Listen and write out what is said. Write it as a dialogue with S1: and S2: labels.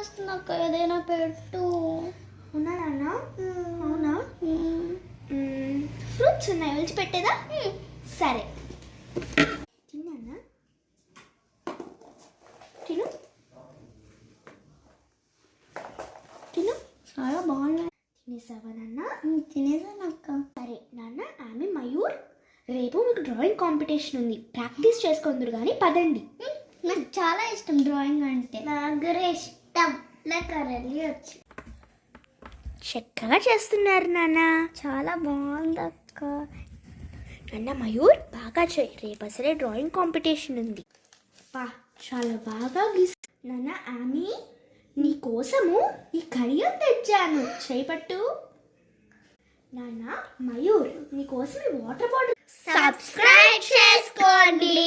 S1: వేస్తుంది అక్క, ఏదైనా పెట్టు.
S2: అవునా నాన్న? అవునా? ఫ్రూట్స్ ఉన్నాయి, ఒలిచి పెట్టేదా? సరే తిన్నానా? తిను తిను.
S1: చాలా బాగున్నాయి.
S2: తినేసావా నాన్న?
S1: తినేసాను అక్క.
S2: సరే నాన్న, ఆమె మయూర్, రేపు మీకు డ్రాయింగ్ కాంపిటీషన్ ఉంది, ప్రాక్టీస్ చేసుకుందరు కానీ పదండి.
S1: నాకు చాలా ఇష్టం డ్రాయింగ్ అంటే. నాకు కూడా ఇష్టం. నాకు రెడీ వచ్చి
S2: చక్కగా చేస్తున్నారు నాన్న.
S1: చాలా బాగుంది అక్క.
S2: నాన్న మయూర్, బాగా చేయి, రేపు అసలే డ్రాయింగ్ కాంపిటీషన్ ఉంది. చాలా బాగా గీస్. నాన్న ఆమె, నీ కోసము ఈ కడియం తెచ్చాను, చేపట్టు. నాన్న మయూర్, నీ కోసం ఈ వాటర్ బాటిల్.
S1: సబ్స్క్రైబ్ చేసుకోండి.